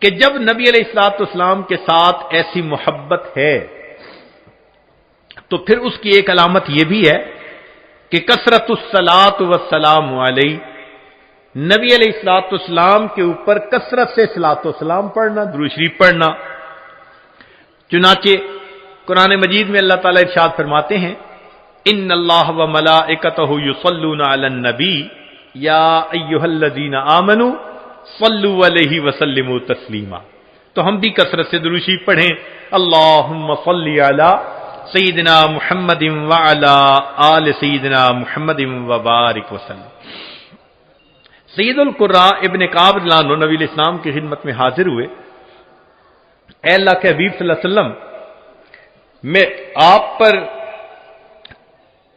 کہ جب نبی علیہ الصلوۃ والسلام کے ساتھ ایسی محبت ہے تو پھر اس کی ایک علامت یہ بھی ہے کہ کثرت الصلاۃ والسلام علیہ، نبی علیہ الصلوۃ والسلام کے اوپر کثرت سے صلاۃ والسلام پڑھنا، درود شریف پڑھنا۔ چنانچہ قرآن مجید میں اللہ تعالیٰ ارشاد فرماتے ہیں ان اللہ و ملائکتہ یصلون علی النبی یا ایھا الذین آمنوا صلوا علیہ وسلموا تسلیما۔ تو ہم بھی کثرت سے درود شریف پڑھیں، اللہم صل علی سیدنا محمد وعلی آل سیدنا محمد وبارک وسلم۔ سید القراء ابن کعب رضی اللہ عنہ نبی علیہ السلام کی خدمت میں حاضر ہوئے، اے اللہ کے حبیب صلی اللہ علیہ وسلم، میں آپ پر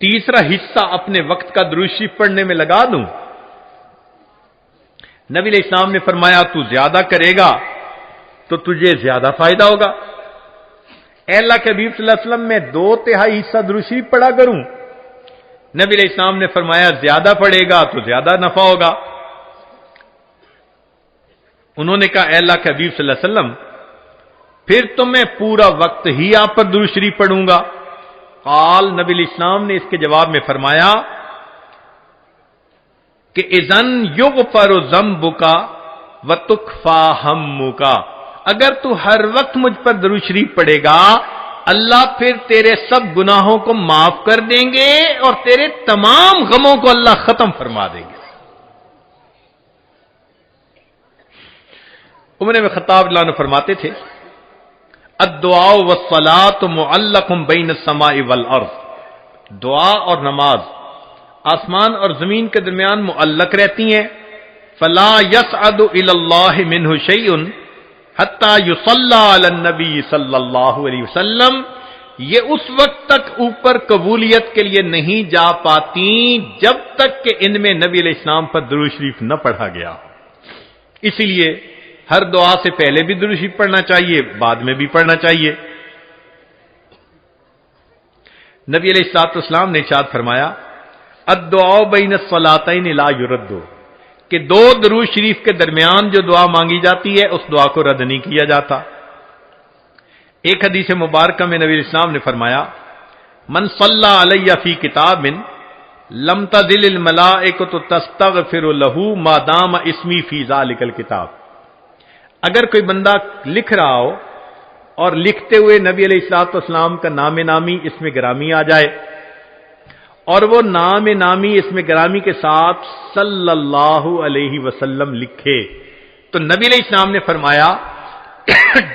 تیسرا حصہ اپنے وقت کا درود شریف پڑھنے میں لگا دوں؟ نبی علیہ السلام نے فرمایا تو زیادہ کرے گا تو تجھے زیادہ فائدہ ہوگا۔ اے اللہ کے حبیب صلی اللہ علیہ وسلم، میں 2/3 حصہ درود شریف پڑھا کروں؟ نبی علیہ السلام نے فرمایا زیادہ پڑھے گا تو زیادہ نفع ہوگا۔ انہوں نے کہا اے اللہ کے حبیب صلی اللہ علیہ وسلم، پھر تو میں پورا وقت ہی آپ پر درود شریف پڑھوں گا۔ قال، نبی علیہ السلام نے اس کے جواب میں فرمایا کہ اذن یغفر ذنبک وتکفی ہمک، اگر تو ہر وقت مجھ پر درود شریف پڑھے گا اللہ پھر تیرے سب گناہوں کو معاف کر دیں گے اور تیرے تمام غموں کو اللہ ختم فرما دیں گے۔ عمر بن خطاب رضی اللہ عنہ فرماتے تھے الدعاء والصلاۃ معلق بین السماء والارض، دعا اور نماز آسمان اور زمین کے درمیان معلق رہتی ہیں، فلا یصعد الی اللہ منہ شیء حتی یصلی علی النبی صلی اللہ علیہ وسلم، یہ اس وقت تک اوپر قبولیت کے لیے نہیں جا پاتی جب تک کہ ان میں نبی علیہ السلام پر درود شریف نہ پڑھا گیا۔ اسی لیے ہر دعا سے پہلے بھی درود شریف پڑھنا چاہیے، بعد میں بھی پڑھنا چاہیے۔ نبی علیہ الصلوۃ والسلام نے ارشاد فرمایا الدعاء بین الصلاتین لا یرد، کہ 2 درود شریف کے درمیان جو دعا مانگی جاتی ہے اس دعا کو رد نہیں کیا جاتا۔ ایک حدیث مبارکہ میں نبی علیہ السلام نے فرمایا من صلی علی فی کتاب لم تزل الملائکۃ تستغفر له ما دام اسمی فی ذلک الکتاب، اگر کوئی بندہ لکھ رہا ہو اور لکھتے ہوئے نبی علیہ الصلوۃ والسلام کا نام نامی اس میں گرامی آ جائے اور وہ نام نامی اس میں گرامی کے ساتھ صلی اللہ علیہ وسلم لکھے، تو نبی علیہ السلام نے فرمایا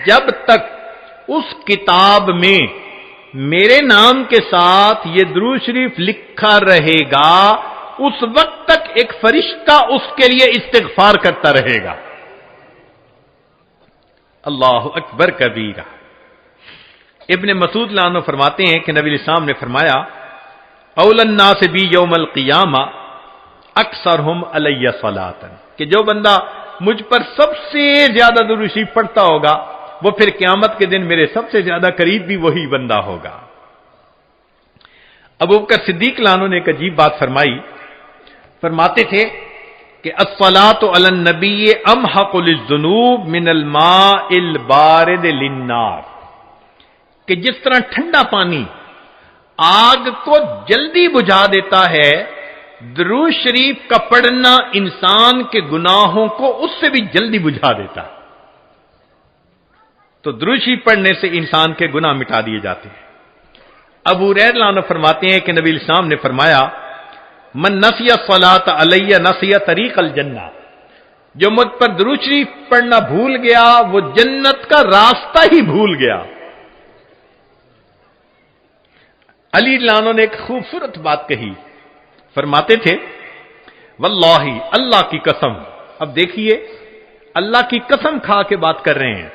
جب تک اس کتاب میں میرے نام کے ساتھ یہ درود شریف لکھا رہے گا اس وقت تک ایک فرشتہ اس کے لیے استغفار کرتا رہے گا۔ اللہ اکبر کبیرہ۔ ابن مسعود رضی اللہ عنہ فرماتے ہیں کہ نبی علیہ السلام نے فرمایا اول الناس بی یوم القیامہ اکثرہم علی صلاۃ، کہ جو بندہ مجھ پر سب سے زیادہ درود شریف پڑھتا ہوگا وہ پھر قیامت کے دن میرے سب سے زیادہ قریب بھی وہی بندہ ہوگا۔ ابوبکر صدیق رضی اللہ عنہ نے ایک عجیب بات فرمائی، فرماتے تھے کہ الصلاۃ علی النبی امحق للذنوب من الماء البارد للنار، کہ جس طرح ٹھنڈا پانی آگ کو جلدی بجھا دیتا ہے، درود شریف کا پڑھنا انسان کے گناہوں کو اس سے بھی جلدی بجھا دیتا ہے۔ تو درود شریف پڑھنے سے انسان کے گناہ مٹا دیے جاتے ہیں۔ ابو ہریرہ رضی اللہ عنہ فرماتے ہیں کہ نبی علیہ السلام نے فرمایا من نسی الصلاۃ علی نسی طریق الجنہ، جو مجھ پر درود شریف پڑھنا بھول گیا وہ جنت کا راستہ ہی بھول گیا۔ علی رضی اللہ عنہ نے ایک خوبصورت بات کہی، فرماتے تھے واللہ، اللہ کی قسم، اب دیکھیے اللہ کی قسم کھا کے بات کر رہے ہیں،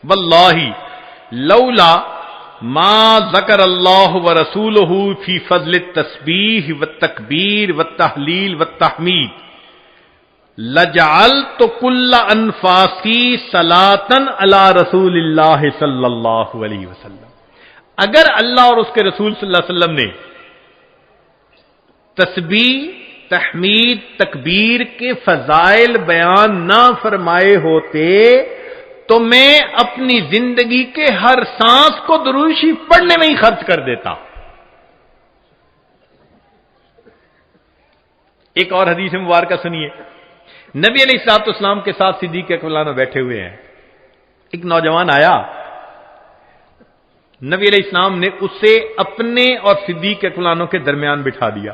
واللہ لولا ما ذکر اللہ ورسولہ فی فضل التسبیح والتکبیر والتحلیل والتحمید لجعلت کل انفاسی صلاۃ علی رسول اللہ صلی اللہ علیہ وسلم، اگر اللہ اور اس کے رسول صلی اللہ علیہ وسلم نے تسبیح، تحمید، تکبیر کے فضائل بیان نہ فرمائے ہوتے تو میں اپنی زندگی کے ہر سانس کو درود شریف پڑھنے میں ہی خرچ کر دیتا. ایک اور حدیث مبارکہ سنیے. نبی علیہ الصلوۃ والسلام کے ساتھ صدیق اکبر بیٹھے ہوئے ہیں. ایک نوجوان آیا، نبی علیہ السلام نے اسے اپنے اور صدیق اکبر کے درمیان بٹھا دیا.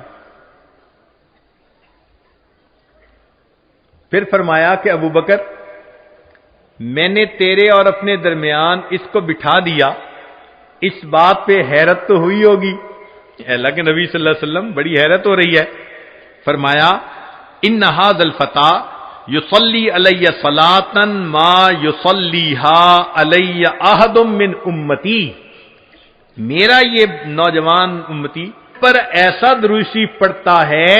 پھر فرمایا کہ ابو بکر، میں نے تیرے اور اپنے درمیان اس کو بٹھا دیا، اس بات پہ حیرت تو ہوئی ہوگی. اللہ کے نبی صلی اللہ علیہ وسلم بڑی حیرت ہو رہی ہے. فرمایا ان ھذا الفتى یصلی علی صلاۃ ما یصلیھا علی احد من امتی. میرا یہ نوجوان امتی پر ایسا درود شریف پڑھتا ہے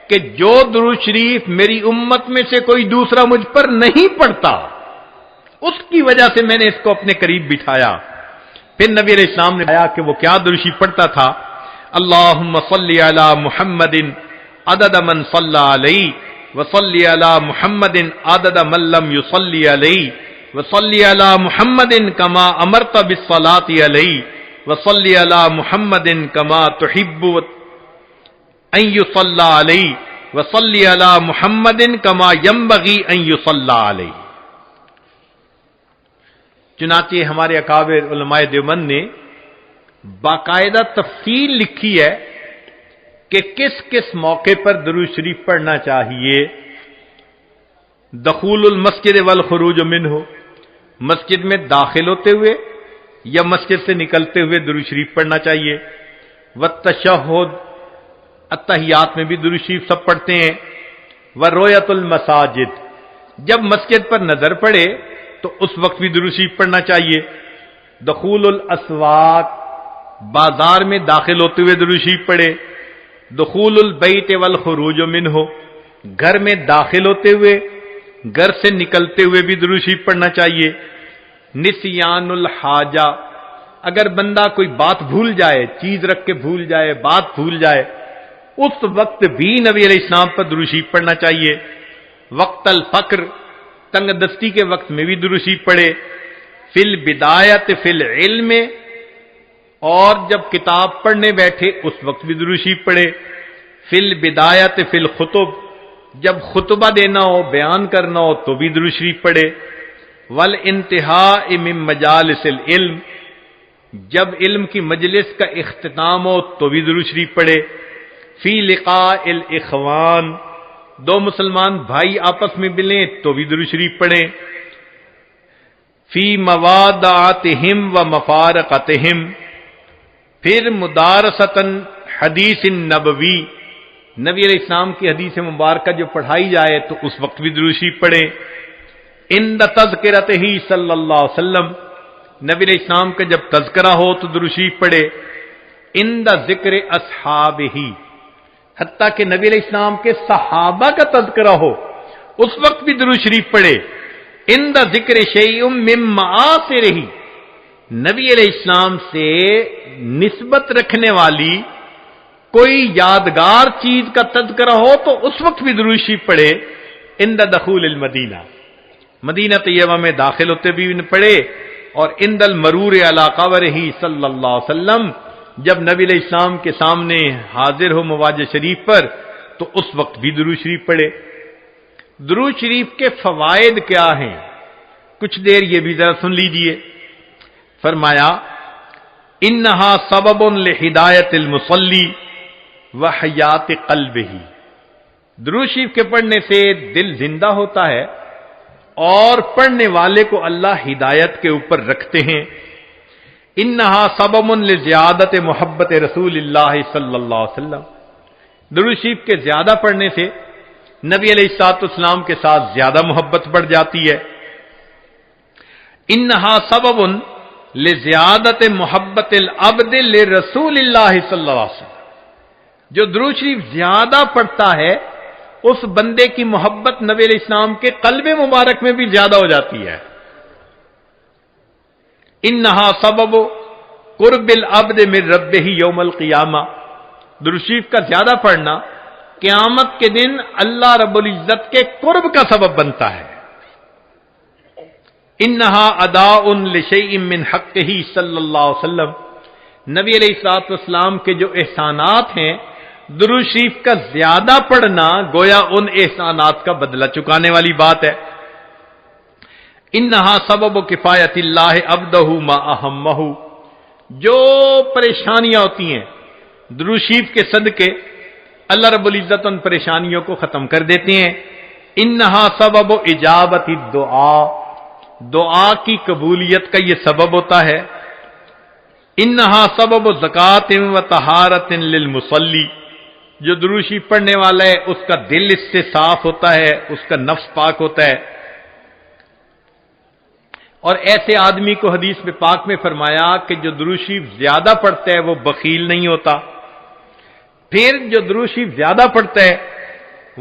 کہ جو درود شریف میری امت میں سے کوئی دوسرا مجھ پر نہیں پڑھتا. اس کی وجہ سے میں نے اس کو اپنے قریب بٹھایا. پھر نبی علیہ السلام نے کہا کہ وہ کیا درود شریف پڑھتا تھا؟ اللہم صلی علی محمد عدد من صلی علیہ وصلی علی محمد عدد من لم یصلی علیہ وصلی علی محمد کما امرت بالصلاۃ علیہ وصلی علی محمد کما تحب ان یصلی علیہ وصلی علی محمد کما ینبغی ان یصلی علیہ. چنانچہ ہمارے اکابر علماء دیوبند نے باقاعدہ تفصیل لکھی ہے کہ کس کس موقع پر درود شریف پڑھنا چاہیے. دخول المسجد والخروج منہ، مسجد میں داخل ہوتے ہوئے یا مسجد سے نکلتے ہوئے درود شریف پڑھنا چاہیے. والتشہد، اتحیات میں بھی درود شریف سب پڑھتے ہیں. ورؤیت المساجد، جب مسجد پر نظر پڑے تو اس وقت بھی درود شریف پڑھنا چاہیے. دخول الاسواق، بازار میں داخل ہوتے ہوئے درود شریف پڑھے. دخول البیت والخروج منہ، گھر میں داخل ہوتے ہوئے گھر سے نکلتے ہوئے بھی درود شریف پڑھنا چاہیے. نسیان الحاجہ، اگر بندہ کوئی بات بھول جائے، چیز رکھ کے بھول جائے، بات بھول جائے، اس وقت بھی نبی علیہ السلام پر درود شریف پڑھنا چاہیے. وقت الفقر، تنگ دستی کے وقت میں بھی درود شریف پڑھے. فی البدایت فی العلم، اور جب کتاب پڑھنے بیٹھے اس وقت بھی درود شریف پڑھے. فی البدایت فی الخطب، جب خطبہ دینا ہو، بیان کرنا ہو تو بھی درود شریف پڑھے. والانتہاء من مجالس العلم، جب علم کی مجلس کا اختتام ہو تو بھی درود شریف پڑھے. فی لقاء الاخوان، دو مسلمان بھائی آپس میں ملیں تو بھی درود شریف پڑھیں. فی موادعتہم و مفارقتہم، پھر مدارستاً حدیث نبوی، نبی علیہ السلام کی حدیث مبارکہ جو پڑھائی جائے تو اس وقت بھی درود شریف پڑھیں. عند تذکرتہ صلی اللہ علیہ وسلم، نبی علیہ السلام کا جب تذکرہ ہو تو درود شریف پڑھے. عند ذکر اصحابہ، حتیٰ کہ نبی علیہ السلام کے صحابہ کا تذکرہ ہو اس وقت بھی درود شریف پڑھے. عند ذکر شیء من معاصرہ، نبی علیہ السلام سے نسبت رکھنے والی کوئی یادگار چیز کا تذکرہ ہو تو اس وقت بھی درود شریف پڑھے. عند دخول المدینہ، مدینہ طیبہ میں داخل ہوتے بھی پڑھے. اور عند المرور علی قبرہ صلی اللہ علیہ وسلم، جب نبی علیہ السلام کے سامنے حاضر ہو مواجہ شریف پر تو اس وقت بھی درود شریف پڑھے. درود شریف کے فوائد کیا ہیں؟ کچھ دیر یہ بھی ذرا سن لیجئے. فرمایا انہا سبب لہدایت المصلی وحیات قلبہ، درود شریف کے پڑھنے سے دل زندہ ہوتا ہے اور پڑھنے والے کو اللہ ہدایت کے اوپر رکھتے ہیں. انہا سبب لزیادت محبت رسول اللہ صلی اللہ علیہ وسلم، درود شریف کے زیادہ پڑھنے سے نبی علیہ الصلوۃ والسلام کے ساتھ زیادہ محبت بڑھ جاتی ہے. انہا سبب لزیادت محبت العبد لرسول اللہ صلی اللہ علیہ وسلم، جو درود شریف زیادہ پڑھتا ہے اس بندے کی محبت نبی علیہ السلام کے قلب مبارک میں بھی زیادہ ہو جاتی ہے. انہا سبب قرب العبد من ربہ یوم القیامہ، درود شریف کا زیادہ پڑھنا قیامت کے دن اللہ رب العزت کے قرب کا سبب بنتا ہے. انہا اداء لشیء من حقہ صلی اللہ علیہ وسلم، نبی علیہ الصلوۃ والسلام کے جو احسانات ہیں، درود شریف کا زیادہ پڑھنا گویا ان احسانات کا بدلہ چکانے والی بات ہے۔ انہا سبب کفایت اللہ عبدہ ما اہمہ، جو پریشانیاں ہوتی ہیں درود شریف کے صدقے اللہ رب العزت ان پریشانیوں کو ختم کر دیتے ہیں۔ انہا سبب اجابت الدعاء، دعا کی قبولیت کا یہ سبب ہوتا ہے۔ انہا سبب زکات و طہارت للمصلی، جو درود شریف پڑھنے والا ہے اس کا دل اس سے صاف ہوتا ہے، اس کا نفس پاک ہوتا ہے۔ اور ایسے آدمی کو حدیث میں پاک میں فرمایا کہ جو درود شریف زیادہ پڑھتا ہے وہ بخیل نہیں ہوتا۔ پھر جو درود شریف زیادہ پڑھتا ہے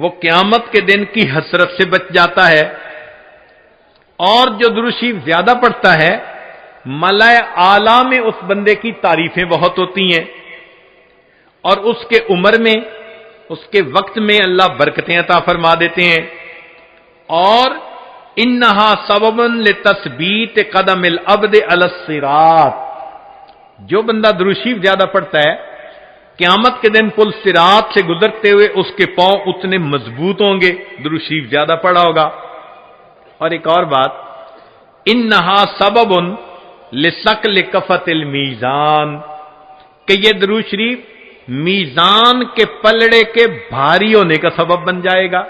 وہ قیامت کے دن کی حسرت سے بچ جاتا ہے، اور جو درود شریف زیادہ پڑھتا ہے ملائے اعلیٰ میں اس بندے کی تعریفیں بہت ہوتی ہیں، اور اس کے عمر میں، اس کے وقت میں اللہ برکتیں عطا فرما دیتے ہیں۔ اور انہا سبب لتثبیت قدم العبد علی الصراط، جو بندہ درود شریف زیادہ پڑھتا ہے قیامت کے دن پل صراط سے گزرتے ہوئے اس کے پاؤں اتنے مضبوط ہوں گے، درود شریف زیادہ پڑھا ہوگا۔ اور ایک اور بات، انہا سبب لثقل کفۃ المیزان، کہ یہ درود شریف میزان کے پلڑے کے بھاری ہونے کا سبب بن جائے گا۔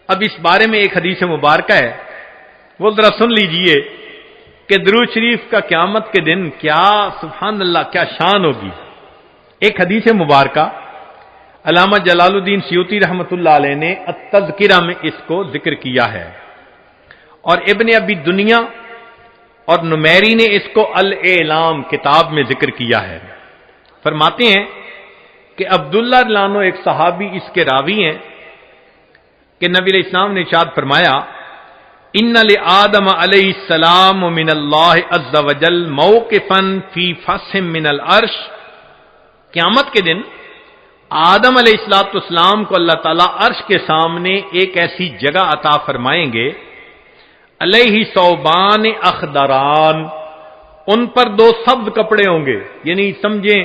اب اس بارے میں ایک حدیث مبارکہ ہے، وہ ذرا سن لیجئے کہ درود شریف کا قیامت کے دن کیا، سبحان اللہ، کیا شان ہوگی۔ ایک حدیث مبارکہ علامہ جلال الدین سیوطی رحمۃ اللہ علیہ نے التذکرہ میں اس کو ذکر کیا ہے، اور ابن ابی دنیا اور نمیری نے اس کو الاعلام کتاب میں ذکر کیا ہے۔ فرماتے ہیں کہ عبداللہ لانو ایک صحابی اس کے راوی ہیں کہ نبی علیہ السلام نے ارشاد فرمایا، ان لآدم علیہ السلام من اللہ عز وجل موقفا فی فسح من العرش، قیامت کے دن آدم علیہ السلام کو اللہ تعالیٰ عرش کے سامنے ایک ایسی جگہ عطا فرمائیں گے، علیہ ثوبان اخضران، ان پر دو سبز کپڑے ہوں گے، یعنی سمجھیں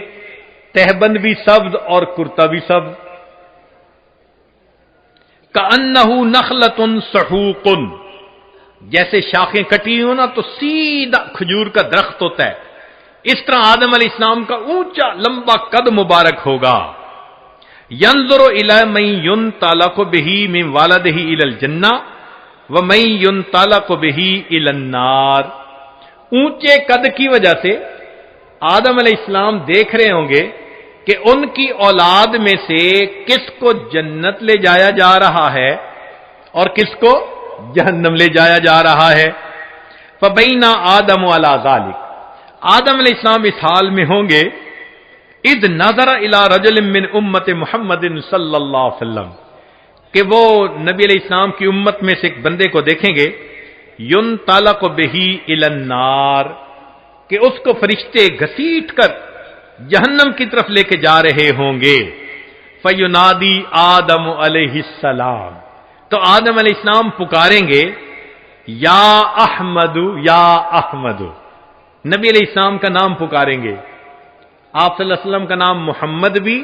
تہبند بھی سبز اور کرتا بھی سبز، کأنہ نخلۃ سحوق، جیسے شاخیں کٹی ہوں نا تو سیدھا کھجور کا درخت ہوتا ہے، اس طرح آدم علیہ السلام کا اونچا لمبا قد مبارک ہوگا۔ ینظر الی من ینطلق بہ من والدہ الی الجنہ ومن ینطلق بہ الی النار، اونچے قد کی وجہ سے آدم علیہ السلام دیکھ رہے ہوں گے کہ ان کی اولاد میں سے کس کو جنت لے جایا جا رہا ہے اور کس کو جہنم لے جایا جا رہا ہے۔ فبین آدم علی ذلک، آدم علیہ السلام اس حال میں ہوں گے، اذ نظر الی رجل من امت محمد صلی اللہ علیہ وسلم، کہ وہ نبی علیہ السلام کی امت میں سے ایک بندے کو دیکھیں گے، ینطلق بہ الی النار، کہ اس کو فرشتے گھسیٹ کر جہنم کی طرف لے کے جا رہے ہوں گے۔ فینادی آدم علیہ السلام، تو آدم علیہ السلام پکاریں گے، یا احمد یا احمد، نبی علیہ السلام کا نام پکاریں گے، آپ صلی اللہ علیہ وسلم کا نام محمد بھی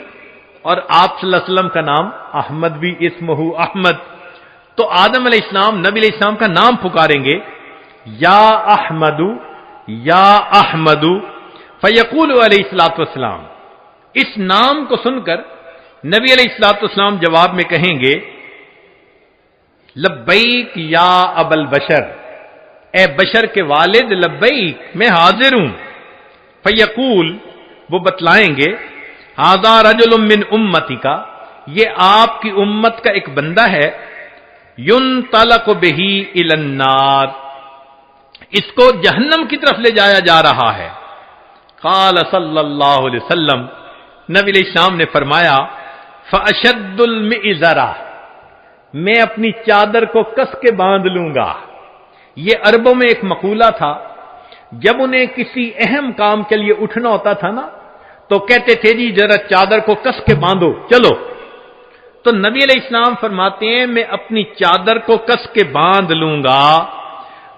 اور آپ صلی اللہ علیہ وسلم کا نام احمد بھی، اسمہ احمد، تو آدم علیہ السلام نبی علیہ السلام کا نام پکاریں گے، یا احمد یا احمد، فیقول علیہ الصلوۃ والسلام، اس نام کو سن کر نبی علیہ الصلوۃ والسلام جواب میں کہیں گے، لبیک یا ابا البشر، اے بشر کے والد، لبیک، میں حاضر ہوں۔ فیقول، وہ بتلائیں گے، ھذا رجل من امتی کا، یہ آپ کی امت کا ایک بندہ ہے، ینطلق بہ الی النار، اس کو جہنم کی طرف لے جایا جا رہا ہے۔ قال صلی اللہ علیہ وسلم، نبی علیہ السلام نے فرمایا، فاشد المئزرہ، میں اپنی چادر کو کس کے باندھ لوں گا۔ یہ عربوں میں ایک مقولہ تھا، جب انہیں کسی اہم کام کے لیے اٹھنا ہوتا تھا نا تو کہتے تھے جی ذرا چادر کو کس کے باندھو، چلو۔ تو نبی علیہ السلام فرماتے ہیں میں اپنی چادر کو کس کے باندھ لوں گا،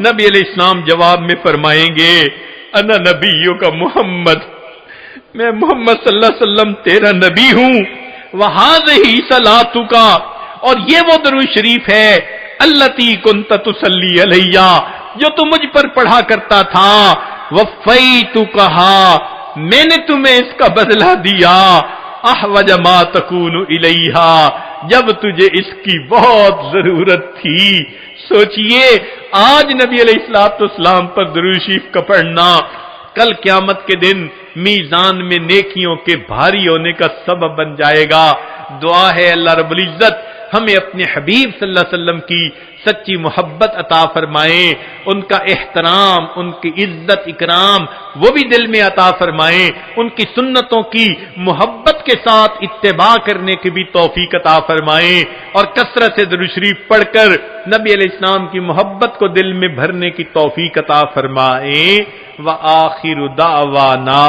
نبی علیہ السلام جواب میں فرمائیں گے انا نبیوں کا محمد، میں محمد صلی اللہ علیہ وسلم تیرا نبی ہوں، وہذہ صلاتک، اور یہ وہ درود شریف ہے التی کنت تصلی علیہ جو تم مجھ پر پڑھا کرتا تھا، وفیتکھا میں نے تمہیں اس کا بدلہ دیا، احوج ما تکون الیہ جب تجھے اس کی بہت ضرورت تھی۔ سوچئے آج نبی علیہ الصلوۃ والسلام پر درود شریف کا پڑھنا کل قیامت کے دن میزان میں نیکیوں کے بھاری ہونے کا سبب بن جائے گا۔ دعا ہے اللہ رب العزت ہمیں اپنے حبیب صلی اللہ علیہ وسلم کی سچی محبت عطا فرمائیں، ان کا احترام، ان کی عزت اکرام وہ بھی دل میں عطا فرمائیں، ان کی سنتوں کی محبت کے ساتھ اتباع کرنے کی بھی توفیق عطا فرمائیں، اور کثرت سے درود شریف پڑھ کر نبی علیہ السلام کی محبت کو دل میں بھرنے کی توفیق عطا فرمائیں۔ وآخر دعوانا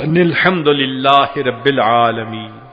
ان الحمد للہ رب العالمین۔